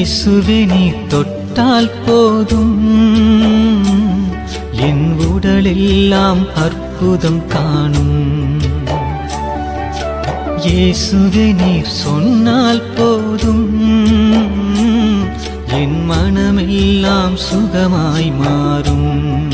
இயேசுவே நீர் தொட்டால் போதும், என் உடலெல்லாம் அற்புதம் காணும். இயேசுவே நீர் சொன்னால் போதும், என் மனமெல்லாம் சுகமாய் மாறும்.